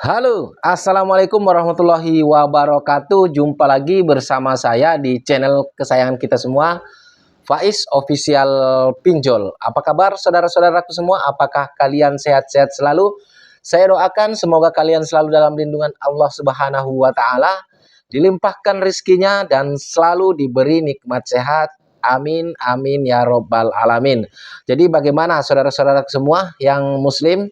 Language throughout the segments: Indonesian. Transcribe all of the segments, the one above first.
Halo, assalamualaikum warahmatullahi wabarakatuh. Jumpa lagi bersama saya di channel kesayangan kita semua, Faiz Official Pinjol. Apa kabar saudara-saudaraku semua? Apakah kalian sehat-sehat selalu? Saya doakan semoga kalian selalu dalam lindungan Allah Subhanahu wa Ta'ala, dilimpahkan rezekinya dan selalu diberi nikmat sehat. Amin, amin ya robbal alamin. Jadi, bagaimana saudara-saudaraku semua yang Muslim?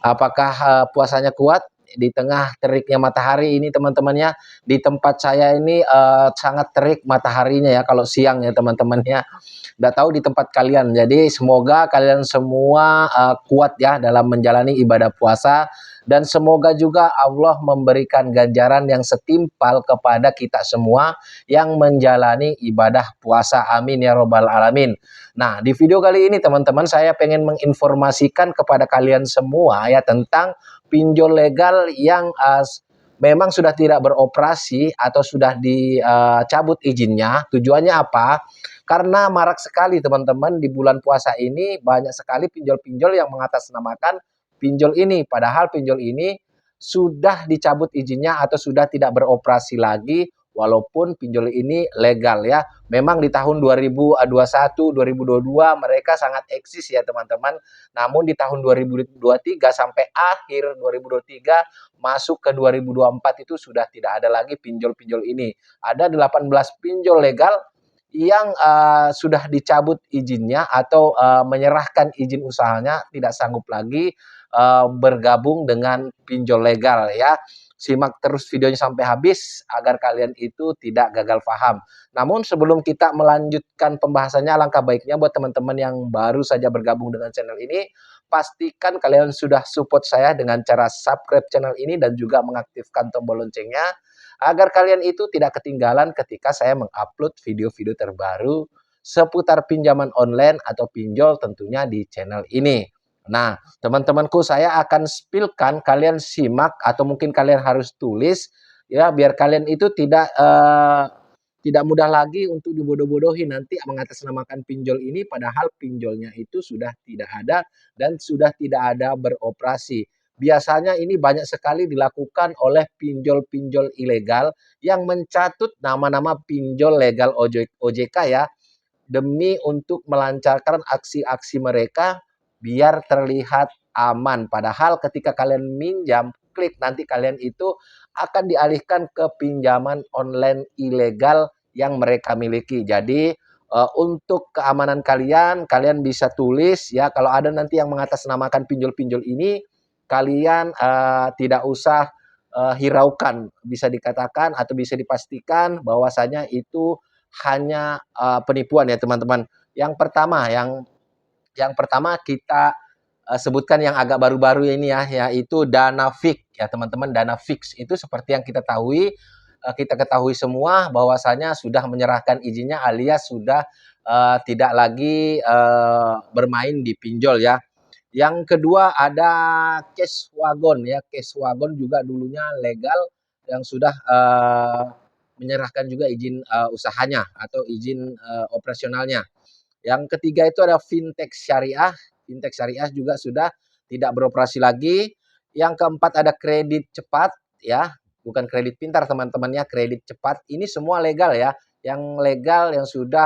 Apakah puasanya kuat di tengah teriknya matahari ini teman-temannya? Di tempat saya ini sangat terik mataharinya ya kalau siang ya teman-temannya. Nggak tahu di tempat kalian. Jadi semoga kalian semua kuat ya dalam menjalani ibadah puasa, dan semoga juga Allah memberikan ganjaran yang setimpal kepada kita semua yang menjalani ibadah puasa. Amin ya robbal alamin. Nah, di video kali ini teman-teman saya pengen menginformasikan kepada kalian semua ya tentang pinjol legal yang memang sudah tidak beroperasi atau sudah dicabut izinnya. Tujuannya apa? Karena marak sekali teman-teman di bulan puasa ini banyak sekali pinjol-pinjol yang mengatasnamakan pinjol ini. Padahal pinjol ini sudah dicabut izinnya atau sudah tidak beroperasi lagi, walaupun pinjol ini legal ya. Memang di tahun 2021, 2022 mereka sangat eksis ya teman-teman. Namun di tahun 2023 sampai akhir 2023 masuk ke 2024 itu sudah tidak ada lagi pinjol-pinjol ini. Ada 18 pinjol legal yang sudah dicabut izinnya atau menyerahkan izin usahanya, tidak sanggup lagi bergabung dengan pinjol legal ya. Simak terus videonya sampai habis agar kalian itu tidak gagal paham. Namun sebelum kita melanjutkan pembahasannya, alangkah baiknya buat teman-teman yang baru saja bergabung dengan channel ini, pastikan kalian sudah support saya dengan cara subscribe channel ini dan juga mengaktifkan tombol loncengnya agar kalian itu tidak ketinggalan ketika saya mengupload video-video terbaru seputar pinjaman online atau pinjol tentunya di channel ini. Nah, teman-temanku, saya akan spillkan, kalian simak atau mungkin kalian harus tulis ya biar kalian itu tidak mudah lagi untuk dibodoh-bodohi nanti mengatasnamakan pinjol ini padahal pinjolnya itu sudah tidak ada dan sudah tidak ada beroperasi. Biasanya ini banyak sekali dilakukan oleh pinjol-pinjol ilegal yang mencatut nama-nama pinjol legal OJK ya, demi untuk melancarkan aksi-aksi mereka biar terlihat aman. Padahal ketika kalian minjam, klik nanti kalian itu akan dialihkan ke pinjaman online ilegal yang mereka miliki. Jadi untuk keamanan kalian, kalian bisa tulis ya kalau ada nanti yang mengatasnamakan pinjol-pinjol ini, kalian tidak usah hiraukan, bisa dikatakan atau bisa dipastikan bahwasanya itu hanya penipuan ya teman-teman. Yang pertama kita sebutkan yang agak baru-baru ini ya, yaitu dana fix ya teman-teman. Dana fix itu seperti yang kita ketahui semua bahwasanya sudah menyerahkan izinnya alias sudah tidak lagi bermain di pinjol ya. Yang kedua ada cash wagon ya. Cash wagon juga dulunya legal yang sudah menyerahkan juga izin usahanya atau izin operasionalnya. Yang ketiga itu ada fintech syariah. Fintech syariah juga sudah tidak beroperasi lagi. Yang keempat ada kredit cepat ya, bukan kredit pintar teman-temannya, kredit cepat. Ini semua legal ya. Yang legal yang sudah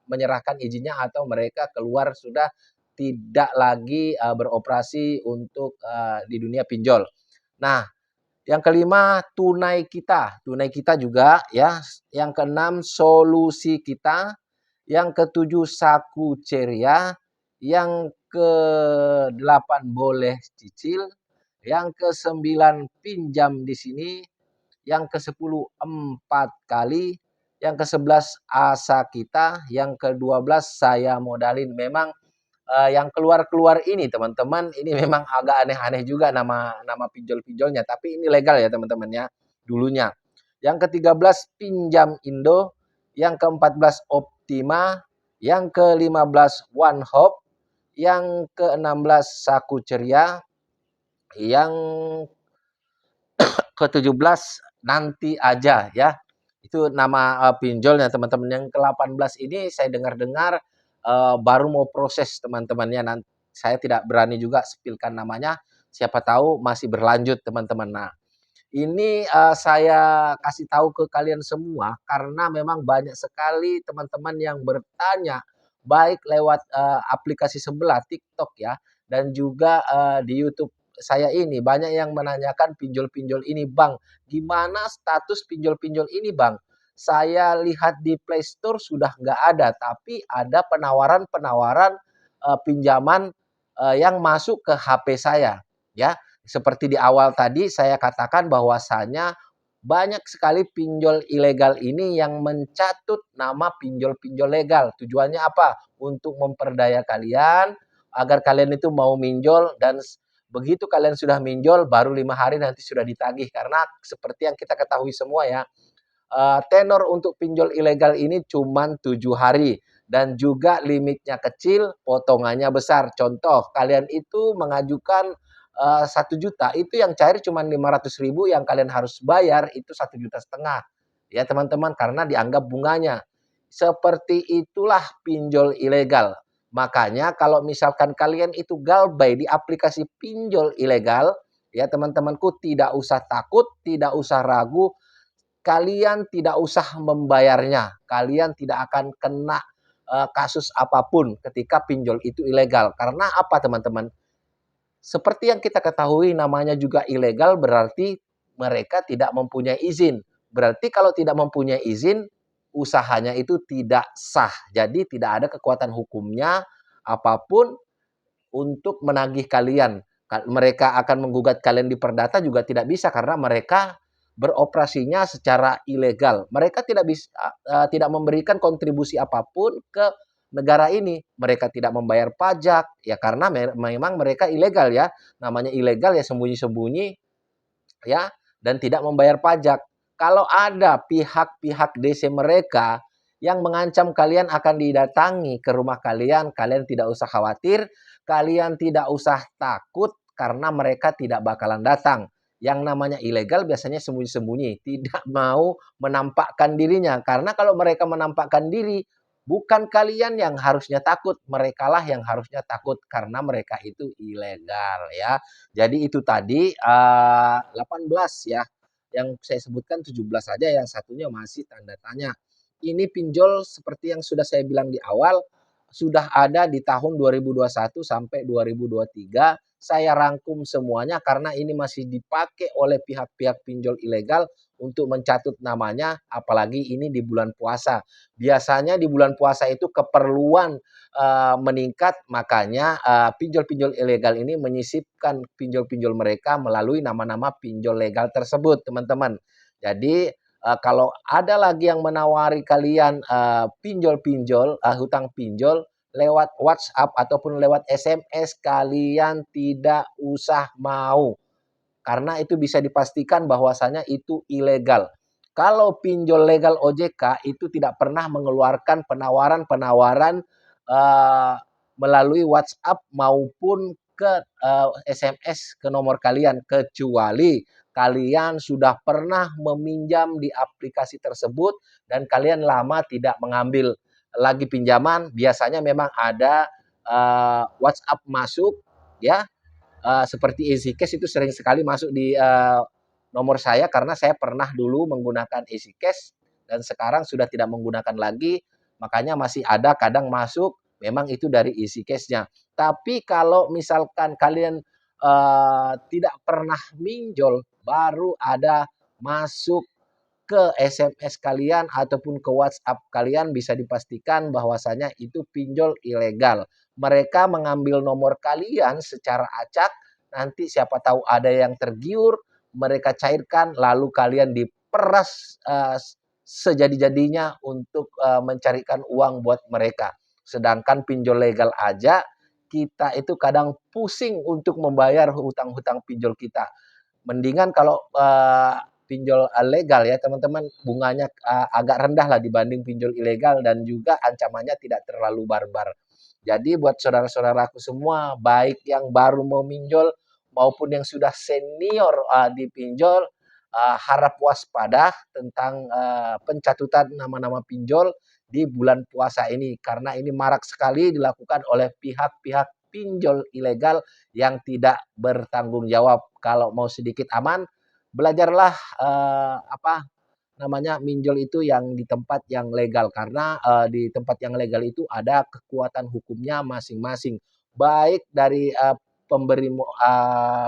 menyerahkan izinnya atau mereka keluar sudah tidak lagi beroperasi untuk di dunia pinjol. Nah, yang kelima tunai kita. Tunai kita juga ya. Yang keenam solusi kita. Yang ketujuh saku ceria. Yang ke-8 boleh cicil. Yang ke-9 pinjam di sini. Yang ke-10 4 kali. Yang ke-11 asa kita. Yang ke-12 saya modalin. Memang yang keluar-keluar ini teman-teman, ini memang agak aneh-aneh juga nama pinjol-pinjolnya, tapi ini legal ya teman-teman ya dulunya. Yang ke-13 pinjam Indo, yang ke-14 Optima, yang ke-15 One Hope, yang ke-16 Saku Ceria, yang ke-17 nanti aja ya. Itu nama pinjolnya teman-teman. Yang ke-18 ini saya dengar-dengar baru mau proses teman-temannya. Nanti saya tidak berani juga spillkan namanya. siapa tahu masih berlanjut teman-teman. Nah, ini, saya kasih tahu ke kalian semua karena memang banyak sekali teman-teman yang bertanya, baik lewat, aplikasi sebelah TikTok ya, dan juga, di YouTube saya ini, banyak yang menanyakan pinjol-pinjol ini, "Bang, gimana status pinjol-pinjol ini, Bang? Saya lihat di Play Store sudah nggak ada, tapi ada penawaran-penawaran, pinjaman, yang masuk ke HP saya." Ya, seperti di awal tadi saya katakan bahwasanya banyak sekali pinjol ilegal ini yang mencatut nama pinjol-pinjol legal. Tujuannya apa? Untuk memperdaya kalian agar kalian itu mau minjol dan begitu kalian sudah minjol baru 5 hari nanti sudah ditagih. Karena seperti yang kita ketahui semua ya, tenor untuk pinjol ilegal ini cuma 7 hari dan juga limitnya kecil, potongannya besar. Contoh, kalian itu mengajukan, 1 juta, itu yang cair cuma 500.000, yang kalian harus bayar itu 1,5 juta, ya teman-teman, karena dianggap bunganya. Seperti itulah pinjol ilegal. Makanya kalau misalkan kalian itu galbay di aplikasi pinjol ilegal, ya teman-temanku, tidak usah takut, tidak usah ragu, kalian tidak usah membayarnya, kalian tidak akan kena, kasus apapun ketika pinjol itu ilegal. Karena apa teman-teman? Seperti yang kita ketahui namanya juga ilegal berarti mereka tidak mempunyai izin. Berarti kalau tidak mempunyai izin, usahanya itu tidak sah. Jadi tidak ada kekuatan hukumnya apapun untuk menagih kalian. Mereka akan menggugat kalian di perdata juga tidak bisa karena mereka beroperasinya secara ilegal. Mereka tidak bisa, tidak memberikan kontribusi apapun ke negara ini. Mereka tidak membayar pajak ya karena memang mereka ilegal ya. Namanya ilegal ya sembunyi-sembunyi ya, dan tidak membayar pajak. Kalau ada pihak-pihak DC mereka yang mengancam kalian akan didatangi ke rumah kalian, kalian tidak usah khawatir, kalian tidak usah takut karena mereka tidak bakalan datang. Yang namanya ilegal biasanya sembunyi-sembunyi, tidak mau menampakkan dirinya. Karena kalau mereka menampakkan diri, bukan kalian yang harusnya takut, merekalah yang harusnya takut karena mereka itu ilegal ya. Jadi itu tadi, 18 ya, yang saya sebutkan 17 saja, yang satunya masih tanda tanya. Ini pinjol seperti yang sudah saya bilang di awal, sudah ada di tahun 2021 sampai 2023. Saya rangkum semuanya karena ini masih dipakai oleh pihak-pihak pinjol ilegal untuk mencatut namanya, apalagi ini di bulan puasa. Biasanya di bulan puasa itu keperluan meningkat, makanya pinjol-pinjol ilegal ini menyisipkan pinjol-pinjol mereka melalui nama-nama pinjol legal tersebut, teman-teman. Jadi kalau ada lagi yang menawari kalian pinjol-pinjol, hutang pinjol lewat WhatsApp ataupun lewat SMS, kalian tidak usah mau. Karena itu bisa dipastikan bahwasanya itu ilegal. Kalau pinjol legal OJK itu tidak pernah mengeluarkan penawaran-penawaran uh, melalui WhatsApp maupun ke SMS ke nomor kalian, kecuali kalian sudah pernah meminjam di aplikasi tersebut dan kalian lama tidak mengambil lagi pinjaman, biasanya memang ada WhatsApp masuk ya, seperti Easy Cash itu sering sekali masuk di nomor saya karena saya pernah dulu menggunakan Easy Cash dan sekarang sudah tidak menggunakan lagi, makanya masih ada kadang masuk, memang itu dari Easy Cash-nya. Tapi kalau misalkan kalian tidak pernah minjol, baru ada masuk ke SMS kalian ataupun ke WhatsApp kalian, bisa dipastikan bahwasanya itu pinjol ilegal. Mereka mengambil nomor kalian secara acak, nanti siapa tahu ada yang tergiur, mereka cairkan lalu kalian diperas sejadi-jadinya untuk mencarikan uang buat mereka. Sedangkan pinjol legal aja kita itu kadang pusing untuk membayar hutang-hutang pinjol kita. Mendingan kalau pinjol legal ya teman-teman, bunganya agak rendah lah dibanding pinjol ilegal dan juga ancamannya tidak terlalu barbar. Jadi buat saudara-saudaraku semua, baik yang baru mau minjol maupun yang sudah senior di pinjol, harap waspada tentang pencatutan nama-nama pinjol di bulan puasa ini karena ini marak sekali dilakukan oleh pihak-pihak pinjol ilegal yang tidak bertanggung jawab. Kalau mau sedikit aman, belajarlah minjol itu yang di tempat yang legal karena di tempat yang legal itu ada kekuatan hukumnya masing-masing, baik dari pemberi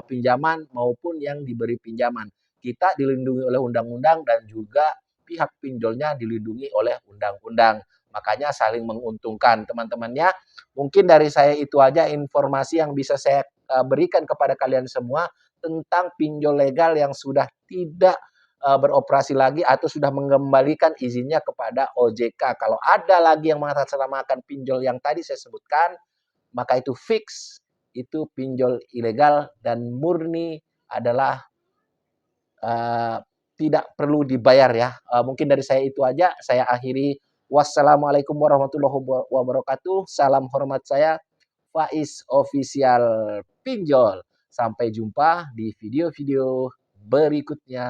pinjaman maupun yang diberi pinjaman. Kita dilindungi oleh undang-undang dan juga pihak pinjolnya dilindungi oleh undang-undang. Makanya saling menguntungkan teman-temannya. Mungkin dari saya itu aja informasi yang bisa saya berikan kepada kalian semua tentang pinjol legal yang sudah tidak beroperasi lagi atau sudah mengembalikan izinnya kepada OJK. Kalau ada lagi yang mengatasnamakan pinjol yang tadi saya sebutkan, maka itu fix, itu pinjol ilegal dan murni adalah tidak perlu dibayar ya. Mungkin dari saya itu aja, saya akhiri. Wassalamualaikum warahmatullahi wabarakatuh. Salam hormat saya, Faiz Official Pinjol. Sampai jumpa di video-video berikutnya.